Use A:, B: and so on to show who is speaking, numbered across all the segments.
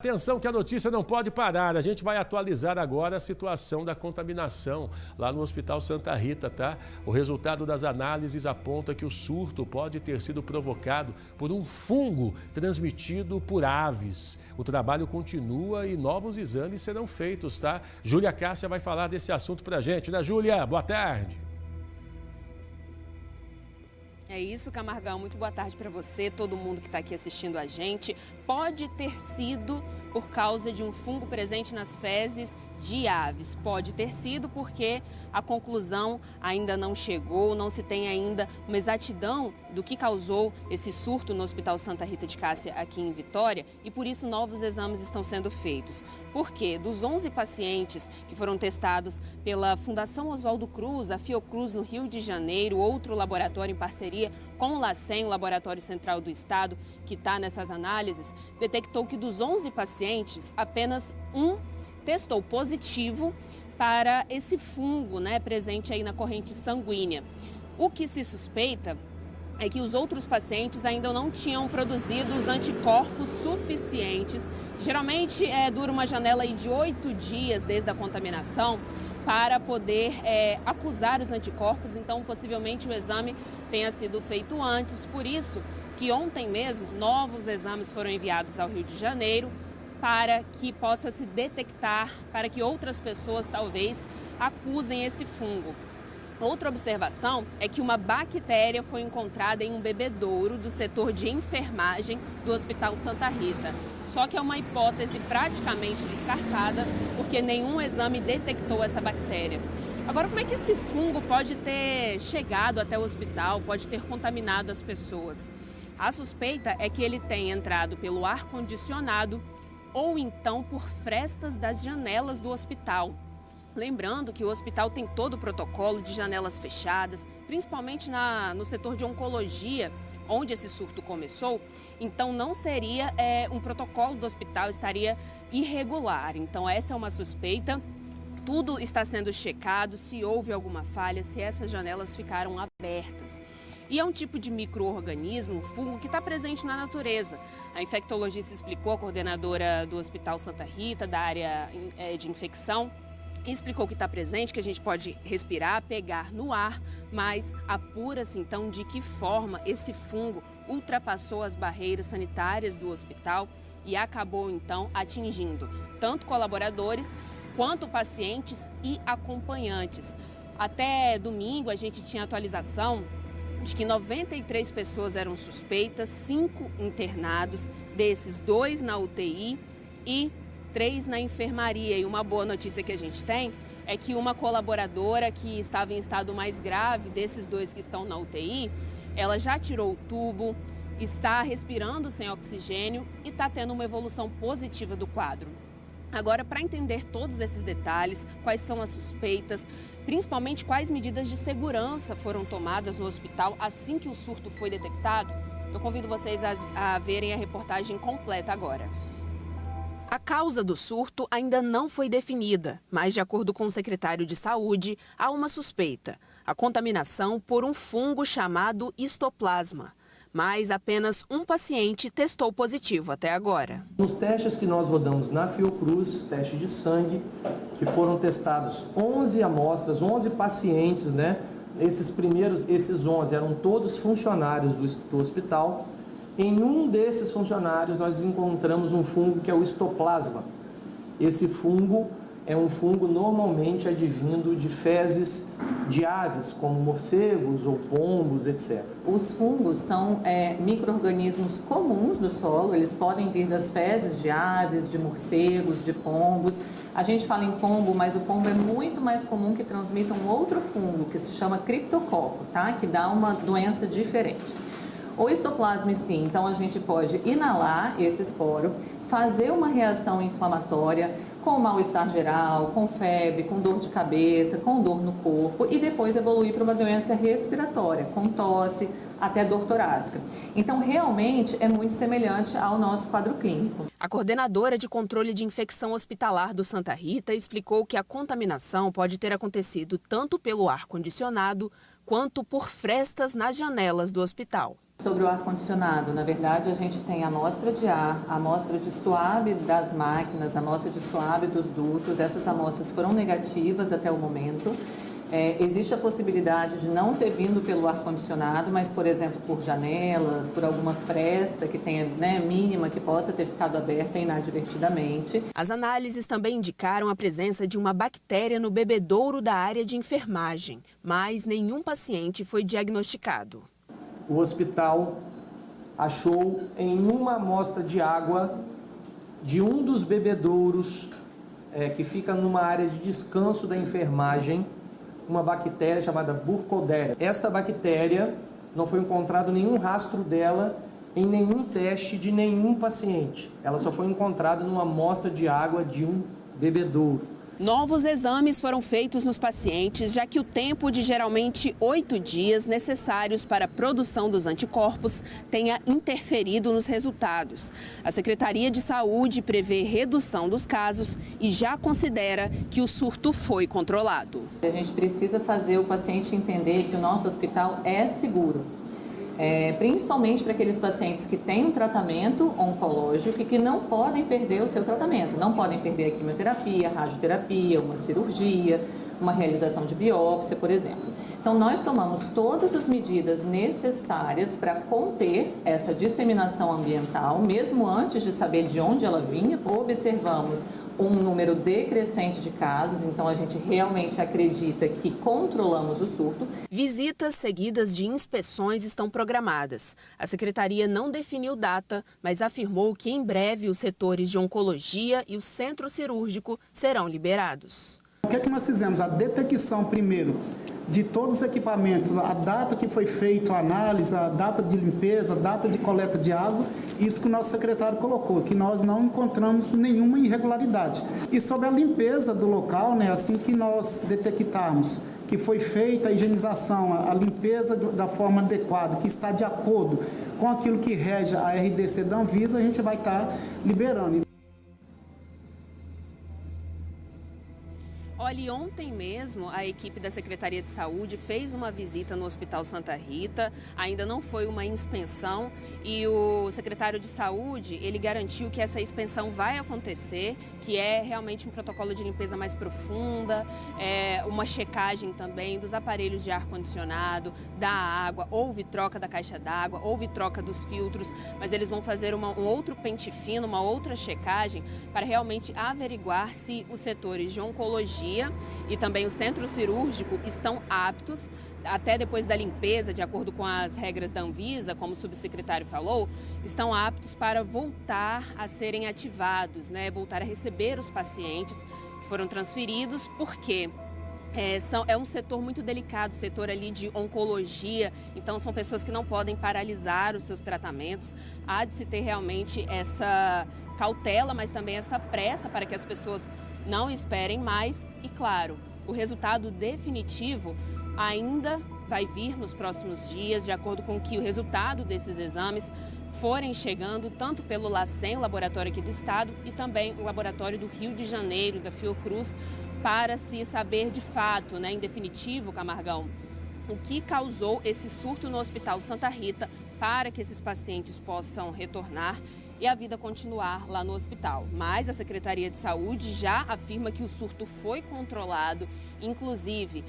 A: Atenção que a notícia não pode parar, a gente vai atualizar agora a situação da contaminação lá no Hospital Santa Rita, tá? O resultado das análises aponta que o surto pode ter sido provocado por um fungo transmitido por aves. O trabalho continua e novos exames serão feitos, tá? Júlia Cássia vai falar desse assunto pra gente, né, Júlia? Boa tarde.
B: É isso, Camargão. Muito boa tarde para você, todo mundo que está aqui assistindo a gente. Pode ter sido por causa de um fungo presente nas fezes de aves. Pode ter sido porque a conclusão ainda não chegou, não se tem ainda uma exatidão do que causou esse surto no Hospital Santa Rita de Cássia aqui em Vitória e por isso novos exames estão sendo feitos. Porque dos 11 pacientes que foram testados pela Fundação Oswaldo Cruz, a Fiocruz no Rio de Janeiro, outro laboratório em parceria com o LACEN, o Laboratório Central do Estado, que está nessas análises, detectou que dos 11 pacientes, apenas um testou positivo para esse fungo, presente aí na corrente sanguínea. O que se suspeita é que os outros pacientes ainda não tinham produzido os anticorpos suficientes. Geralmente dura uma janela aí de 8 dias desde a contaminação para poder acusar os anticorpos, então possivelmente o exame tenha sido feito antes. Por isso que ontem mesmo novos exames foram enviados ao Rio de Janeiro para que possa se detectar, para que outras pessoas talvez acusem esse fungo. Outra observação é que uma bactéria foi encontrada em um bebedouro do setor de enfermagem do Hospital Santa Rita. Só que é uma hipótese praticamente descartada, porque nenhum exame detectou essa bactéria. Agora, como é que esse fungo pode ter chegado até o hospital, pode ter contaminado as pessoas? A suspeita é que ele tenha entrado pelo ar-condicionado ou então por frestas das janelas do hospital. Lembrando que o hospital tem todo o protocolo de janelas fechadas, principalmente no setor de oncologia, onde esse surto começou. Então não seria um protocolo do hospital, estaria irregular. Então essa é uma suspeita. Tudo está sendo checado, se houve alguma falha, se essas janelas ficaram abertas. E é um tipo de micro-organismo, um fungo, que está presente na natureza. A infectologista explicou, a coordenadora do Hospital Santa Rita, da área de infecção, explicou que está presente, que a gente pode respirar, pegar no ar, mas apura-se então de que forma esse fungo ultrapassou as barreiras sanitárias do hospital e acabou então atingindo tanto colaboradores quanto pacientes e acompanhantes. Até domingo a gente tinha atualização de que 93 pessoas eram suspeitas, 5 internados, desses 2 na UTI e 3 na enfermaria. E uma boa notícia que a gente tem é que uma colaboradora que estava em estado mais grave, desses 2 que estão na UTI, ela já tirou o tubo, está respirando sem oxigênio e está tendo uma evolução positiva do quadro. Agora, para entender todos esses detalhes, quais são as suspeitas, principalmente quais medidas de segurança foram tomadas no hospital assim que o surto foi detectado, eu convido vocês a verem a reportagem completa agora. A causa do surto ainda não foi definida, mas de acordo com o secretário de Saúde, há uma suspeita: a contaminação por um fungo chamado histoplasma. Mas apenas um paciente testou positivo até agora.
C: Nos testes que nós rodamos na Fiocruz, teste de sangue, que foram testados 11 amostras, 11 pacientes, esses 11 eram todos funcionários do hospital. Em um desses funcionários nós encontramos um fungo que é o histoplasma. Esse fungo é um fungo normalmente advindo de fezes de aves, como morcegos ou pombos, etc.
D: Os fungos são micro-organismos comuns do solo, eles podem vir das fezes de aves, de morcegos, de pombos. A gente fala em pombo, mas o pombo é muito mais comum que transmita um outro fungo, que se chama criptococo, tá? Que dá uma doença diferente. O histoplasma, sim, então a gente pode inalar esse esporo, fazer uma reação inflamatória com mal-estar geral, com febre, com dor de cabeça, com dor no corpo e depois evoluir para uma doença respiratória, com tosse, até dor torácica. Então, realmente é muito semelhante ao nosso quadro clínico.
B: A coordenadora de controle de infecção hospitalar do Santa Rita explicou que a contaminação pode ter acontecido tanto pelo ar-condicionado quanto por frestas nas janelas do hospital.
D: Sobre o ar-condicionado, na verdade, a gente tem a amostra de ar, a amostra de suave das máquinas, a amostra de suave dos dutos. Essas amostras foram negativas até o momento. Existe a possibilidade de não ter vindo pelo ar-condicionado, mas, por exemplo, por janelas, por alguma fresta que tenha, mínima, que possa ter ficado aberta inadvertidamente.
B: As análises também indicaram a presença de uma bactéria no bebedouro da área de enfermagem, mas nenhum paciente foi diagnosticado.
C: O hospital achou em uma amostra de água de um dos bebedouros que fica numa área de descanso da enfermagem, uma bactéria chamada Burkholderia. Esta bactéria, não foi encontrado nenhum rastro dela em nenhum teste de nenhum paciente. Ela só foi encontrada numa amostra de água de um bebedouro.
B: Novos exames foram feitos nos pacientes, já que o tempo de geralmente 8 dias necessários para a produção dos anticorpos tenha interferido nos resultados. A Secretaria de Saúde prevê redução dos casos e já considera que o surto foi controlado.
D: A gente precisa fazer o paciente entender que o nosso hospital é seguro. Principalmente para aqueles pacientes que têm um tratamento oncológico e que não podem perder o seu tratamento, não podem perder a quimioterapia, a radioterapia, uma cirurgia, uma realização de biópsia, por exemplo. Então, nós tomamos todas as medidas necessárias para conter essa disseminação ambiental, mesmo antes de saber de onde ela vinha. Observamos um número decrescente de casos, então a gente realmente acredita que controlamos o surto.
B: Visitas seguidas de inspeções estão programadas. A Secretaria não definiu data, mas afirmou que em breve os setores de oncologia e o centro cirúrgico serão liberados.
E: O que é que nós fizemos? A detecção primeiro de todos os equipamentos, a data que foi feita a análise, a data de limpeza, a data de coleta de água, isso que o nosso secretário colocou, que nós não encontramos nenhuma irregularidade. E sobre a limpeza do local, assim que nós detectarmos que foi feita a higienização, a limpeza da forma adequada, que está de acordo com aquilo que rege a RDC da Anvisa, a gente vai estar liberando.
B: Olha, ontem mesmo a equipe da Secretaria de Saúde fez uma visita no Hospital Santa Rita, ainda não foi uma inspeção e o secretário de Saúde, ele garantiu que essa inspeção vai acontecer, que é realmente um protocolo de limpeza mais profunda, uma checagem também dos aparelhos de ar-condicionado, da água, houve troca da caixa d'água, houve troca dos filtros, mas eles vão fazer um outro pente fino, uma outra checagem para realmente averiguar se os setores de oncologia e também o centro cirúrgico estão aptos, até depois da limpeza, de acordo com as regras da Anvisa, como o subsecretário falou, estão aptos para voltar a serem ativados, voltar a receber os pacientes que foram transferidos, porque é um setor muito delicado, o setor ali de oncologia, então são pessoas que não podem paralisar os seus tratamentos. Há de se ter realmente essa cautela, mas também essa pressa para que as pessoas não esperem mais. E claro, o resultado definitivo ainda vai vir nos próximos dias, de acordo com que o resultado desses exames forem chegando, tanto pelo LACEN, o laboratório aqui do estado, e também o laboratório do Rio de Janeiro, da Fiocruz, para se saber de fato, em definitivo, Camargão, o que causou esse surto no Hospital Santa Rita para que esses pacientes possam retornar e a vida continuar lá no hospital. Mas a Secretaria de Saúde já afirma que o surto foi controlado, inclusive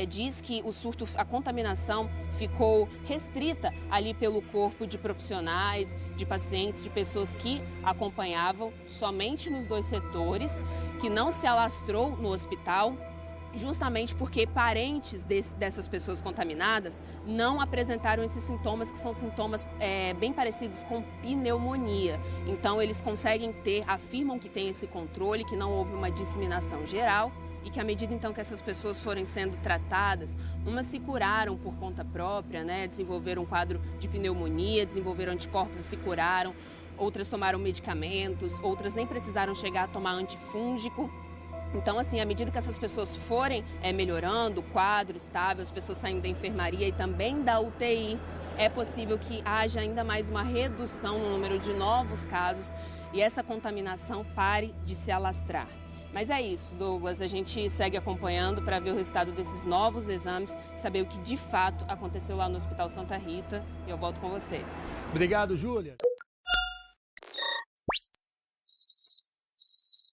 B: diz que o surto, a contaminação ficou restrita ali pelo corpo de profissionais, de pacientes, de pessoas que acompanhavam somente nos 2 setores, que não se alastrou no hospital, justamente porque parentes dessas pessoas contaminadas não apresentaram esses sintomas, que são sintomas bem parecidos com pneumonia. Então, eles conseguem afirmam que tem esse controle, que não houve uma disseminação geral e que à medida então que essas pessoas forem sendo tratadas, umas se curaram por conta própria, desenvolveram um quadro de pneumonia, desenvolveram anticorpos e se curaram, outras tomaram medicamentos, outras nem precisaram chegar a tomar antifúngico. Então, assim, à medida que essas pessoas forem melhorando, o quadro estável, as pessoas saindo da enfermaria e também da UTI, é possível que haja ainda mais uma redução no número de novos casos e essa contaminação pare de se alastrar. Mas é isso, Douglas, a gente segue acompanhando para ver o resultado desses novos exames, saber o que de fato aconteceu lá no Hospital Santa Rita. E eu volto com você.
A: Obrigado, Júlia.